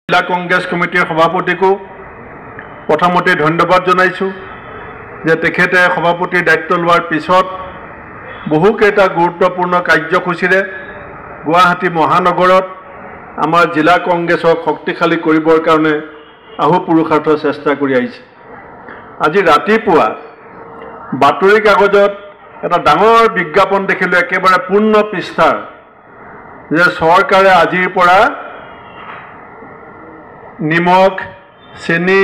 जिला कांग्रेस कमिटिर सभापतिको प्रथमते धन्यवाद जनाइछु जे तेखेते सभापतिर दायित्व लोৱাৰ पिছত बहुकेटा गुरुत्वपूर्ण कार्यसूचीरे गुवाहाटी महानगरत आमार जिला कांग्रेसक शक्तिशाली करिবৰ কাৰণে अहोपुरुषार्थ चेष्टा करि आइছে। আজি ৰাতিপুৱা बातৰি कागजत এটা ডাঙৰ বিজ্ঞাপন দেখিলো একেবাৰে পূৰ্ণ পৃষ্ঠাৰ যে চৰকাৰে আজিৰ পৰা निमक चेनी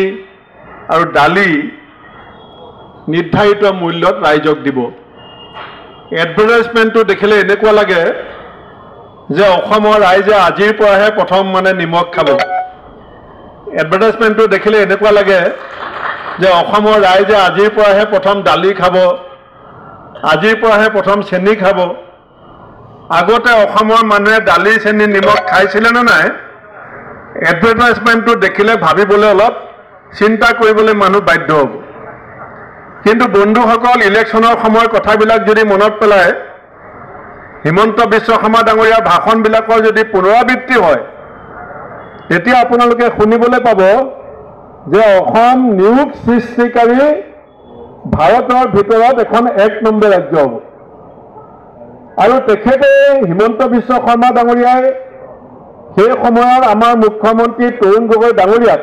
और दाली निर्धारित मूल्य राइजक दिब। एडभार्टाइजमेंट देखिले एनेकुवा लागे जे अखोमर राइजे आजिर पराहे प्रथम माने निमक खाब। एडभार्टाइजमेंट देखिले एनेकुवा लागे जे अखोमर राइजे आजिर पराहे प्रथम दाली खाब, आजिर पराहे प्रथम चेनी खाब। आगते अखोमर मानुहे दाली चेनी निमक खाइছিলে ना नाय एडभार्टाइजमेंट देखिले भाविबले अलप चिंता करिबले मानुह बाध्य हब। किन्तु बंधुसकल इलेक्शनर समय कथाबिलाक यदि मनत पेलाय हिमंत विश्व शर्मा डांगरियार भाषणबिलाकर यदि पुनरावृत्ति हय तेतिया आपनालोके शुनिबले पाब जे अखम नियोग सृष्टिकारी भारतर भितरत एखन 1 नम्बर राज्य हब। आरु तेखेते हिमंत विश्व शर्मा डांगरियाय সেই সময়ৰ আমাৰ মুখ্যমন্ত্ৰী তৰুণ গগৈ ডাঙৰীয়াক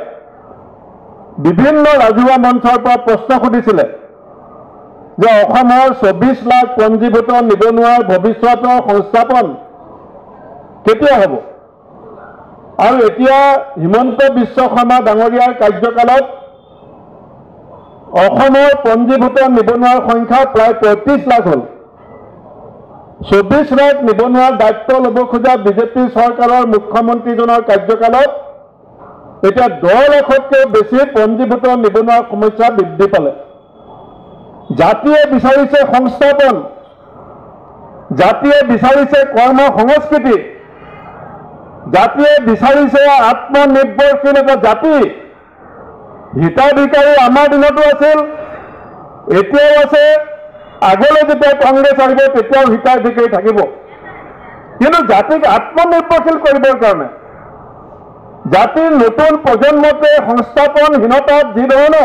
বিভিন্ন ৰাজহুৱা মঞ্চৰ পৰা প্ৰশ্ন সুধিছিলে যে অসমৰ 24 লাখ পঞ্জীভূত নিবনুৱাৰ ভৱিষ্যতৰ সংস্থাপন কেতিয়া হ'ব। আৰু এতিয়া হিমন্ত বিশ্ব শৰ্মা ডাঙৰীয়াৰ কাৰ্যকালত অসমৰ পঞ্জীভূত নিবনুৱাৰ সংখ্যা প্ৰায় 35 লাখ হ'ল। 24 लाख निबनुৱাৰ दायित्व लব खोजा বিজেপি सरकारों मुख्यमंत्रीजনৰ কাৰ্যকালত এতিয়া 10 লাখতকৈ বেছি পঞ্জীভূত নিবনুৱাৰ সমস্যা বৃদ্ধি পালে। জাতিয়ে বিচাৰিছে সংস্থাপন, জাতিয়ে বিচাৰিছে কৰ্ম সংস্কৃতি, জাতিয়ে বিচাৰিছে আত্মনিৰ্ভৰশীল এটা জাতি। হিতাধিকাৰী আমাৰ দিনতো আছিল, এতিয়াও আছে, আগলৈ যেতিয়া কংগ্ৰেছ আহিব তেতিয়াও হিতাধিকাৰী থাকিব। কিন্তু জাতিক আত্মনিৰ্ভৰশীল কৰিবৰ কাৰণে জাতিৰ নতুন প্ৰজন্মকে সংস্থাপনহীনতাত যি ধৰণে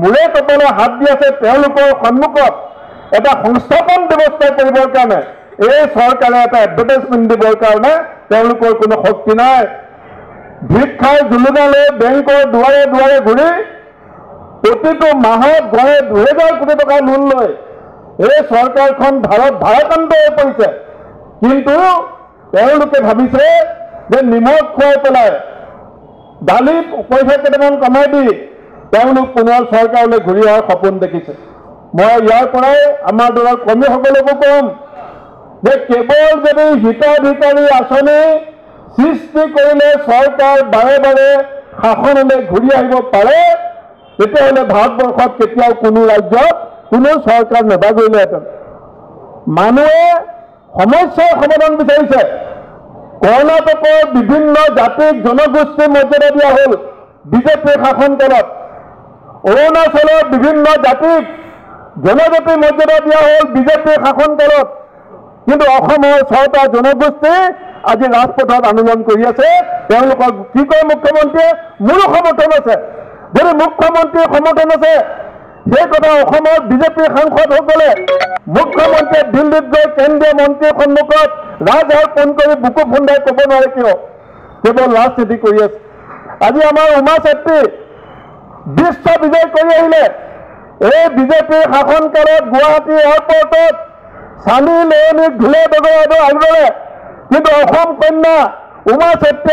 মূৰে কপালে হাত দি আছে তেওঁলোকৰ সন্মুখত এটা সংস্থাপন ব্যৱস্থা কৰিবৰ কাৰণে এই চৰকাৰে এটা এডভাৰ্টাইজমেণ্ট দিবৰ কাৰণে তেওঁলোকৰ কোনো শক্তি নাই। ভিক্ষাৰ জুলুঙালৈ বেংকৰ দুৱাৰে দুৱাৰে ঘূৰি প্ৰতিটো মাহত গড়ে 2000 কোটি টকা লোন লয় এই চৰকাৰখন ভাৰাক্ৰান্ত হৈ পৰিছে। কিন্তু তেওঁলোকে ভাবিছে যে নিমখ খুৱাই পেলাই দালি পইচা কেইটামান কমাই দি তেওঁলোক পুনৰ চৰকাৰলৈ ঘূৰি অহাৰ সপোন দেখিছে। মই ইয়াৰ পৰাই আমাৰ দলৰ কৰ্মীসকলকো কম যে কেৱল যদি হিতাধিকাৰী আঁচনি সৃষ্টি কৰিলে চৰকাৰ বাৰে বাৰে শাসনলৈ ঘূৰি আহিব পাৰে তেতিয়াহ'লে ভাৰতবৰ্ষত কেতিয়াও কোনো ৰাজ্যত কোনো চৰকাৰ নেবাগৰিলেহেঁতেন। মানুহে সমস্যাৰ সমাধান বিচাৰিছে। কৰ্ণাটকৰ বিভিন্ন জাতিক জনগোষ্ঠীৰ মৰ্যাদা দিয়া হ'ল বিজেপিৰ শাসনকালত, অৰুণাচলৰ বিভিন্ন জাতিক জনজাতিৰ মৰ্যাদা দিয়া হ'ল বিজেপিৰ শাসনকালত। কিন্তু অসমৰ 6টা জনগোষ্ঠী আজি ৰাজপথত আন্দোলন কৰি আছে। তেওঁলোকক কি কয় মুখ্যমন্ত্ৰীয়ে? মোৰো সমৰ্থন আছে। যদি মুখ্যমন্ত্ৰীৰ সমৰ্থন আছে সেই কথা অসমৰ বিজেপিৰ সাংসদসকলে মুখ্যমন্ত্ৰীয়ে দিল্লীত গৈ কেন্দ্ৰীয় মন্ত্ৰীৰ সন্মুখত ৰাজহাড় ফোন কৰি বুকু ফুন্দাই ক'ব নোৱাৰে কিয়? কেৱল ৰাজনীতি কৰি আছে। আজি আমাৰ উমা চেত্ৰী বিশ্ব বিজয় কৰি আহিলে। এই বিজেপিৰ শাসনকালত গুৱাহাটী এয়াৰপৰ্টত চানি লেৰণিক ঢোলে ডগৰে আদৰে। কিন্তু অসম কন্যা উমা চেত্ৰী